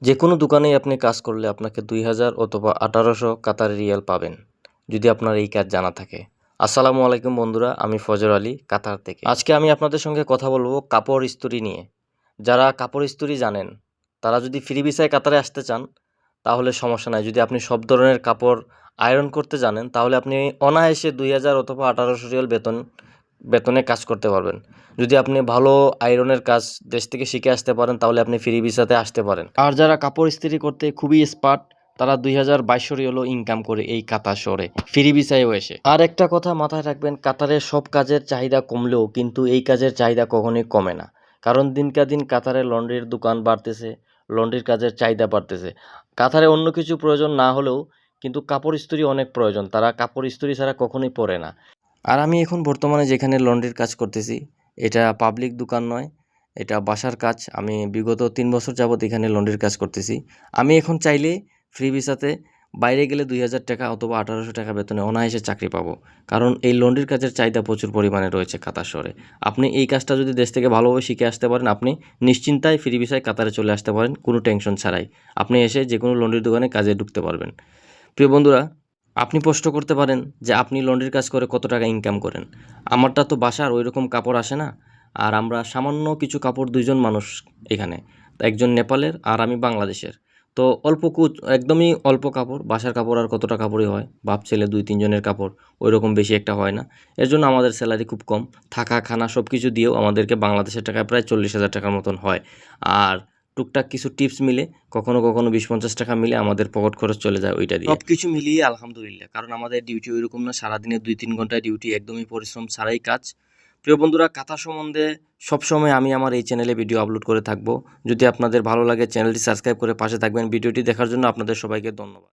যেকোনো দোকানেই আপনি কাজ করলে আপনাকে ২,০০০ অথবা ১৮০০ কাতারি রিয়াল পাবেন, যদি আপনার এই কাজ জানা থাকে। আসসালামু আলাইকুম বন্ধুরা, আমি ফজর আলী কাতার থেকে। আজকে আমি আপনাদের সঙ্গে কথা বলবো কাপড় ইস্ত্রি নিয়ে। যারা কাপড় ইস্ত্রি জানেন, তারা যদি ফ্রি ভিসায় কাতারে আসতে চান, তাহলে সমস্যা নাই। যদি আপনি সব ধরনের কাপড় আয়রন করতে জানেন, তাহলে আপনি অনায়াসে ২,০০০ অথবা ১৮০০ রিয়াল বেতনে কাজ করতে পারবেন। যদি আপনি ভালো আয়রনের কাজ দেশ থেকে শিখে আসতে পারেন, তাহলে আপনি ফ্রি ভিসাতে আসতে পারেন। আর যারা কাপড় ইস্ত্রি করতে খুবই এক্সপার্ট, তারা ২,২২০ রিয়ালও ইনকাম করে এই কাতার শহরে ফ্রি ভিসায়ও এসে। আর একটা কথা মাথায় রাখবেন, কাতারের সব কাজের চাহিদা কমলেও কিন্তু এই কাজের চাহিদা কখনোই কমে না। কারণ দিনকে দিন কাতারে লন্ড্রির দোকান বাড়তেছে, লন্ড্রির কাজের চাহিদা বাড়তেছে। কাতারে অন্য কিছু প্রয়োজন না হলেও কিন্তু কাপড় ইস্ত্রি অনেক প্রয়োজন, তারা কাপড় ইস্ত্রি ছাড়া কখনোই পরে না। আর আমি এখন বর্তমানে যেখানে লন্ড্রির কাজ করতেছি, এটা পাবলিক দোকান নয়, এটা বাসার কাজ। আমি বিগত ৩ বছর যাবৎ এখানে লন্ড্রির কাজ করতেছি। আমি এখন চাইলে ফ্রি ভিসাতে বাইরে গেলে ২,০০০ টাকা অথবা ১৮০০ টাকা বেতনে অনায়াসে চাকরি পাবো। কারণ এই লন্ড্রির কাজের চাহিদা প্রচুর পরিমাণে রয়েছে কাতার শহরে। আপনি এই কাজটা যদি দেশ থেকে ভালোভাবে শিখে আসতে পারেন, আপনি নিশ্চিন্তায় ফ্রি ভিসায় কাতারে চলে আসতে পারেন, কোনো টেনশন ছাড়াই। আপনি এসে যে কোনো লন্ড্রির দোকানে কাজে ঢুকতে পারবেন। প্রিয় বন্ধুরা, আপনি প্রশ্ন করতে পারেন যে আপনি লন্ড্রির কাজ করে কত টাকা ইনকাম করেন। আমারটা তো বাসার ওই রকম কাপড় আসে না। আর আমরা সামান্য কিছু কাপড়, ২ জন মানুষ এখানে। একজন নেপালের আর আমি বাংলাদেশের। তো একদমই অল্প কাপড়, বাসার কাপড় আর কতটা কাপড়ই হয়। বাপ ছেলে ২-৩ জনের কাপড়, ওইরকম বেশি একটা হয় না। এর জন্য আমাদের স্যালারি খুব কম। থাকা, খানা সব কিছু দিয়েও আমাদেরকে বাংলাদেশের টাকায় প্রায় ৪০,০০০ টাকার মতন হয়। আর টুকটাক কিছু টিপস মিলে, কখনো কখনো ২০-৫০ টাকা মিলে আমাদের পকেট খরচ চলে যায় ওইটা দিয়ে। সবকিছু মিলিয়ে আলহামদুলিল্লাহ। কারণ আমাদের ডিউটি ওইরকম না, সারাদিনে ২-৩ ঘন্টা ডিউটি, একদমই পরিশ্রম ছাড়াই কাজ। প্রিয় বন্ধুরা, কাতার সম্বন্ধে সবসময় আমি আমার এই চ্যানেলে ভিডিও আপলোড করে থাকবো। যদি আপনাদের ভালো লাগে, চ্যানেলটি সাবস্ক্রাইব করে পাশে থাকবেন। ভিডিওটি দেখার জন্য আপনাদের সবাইকে ধন্যবাদ।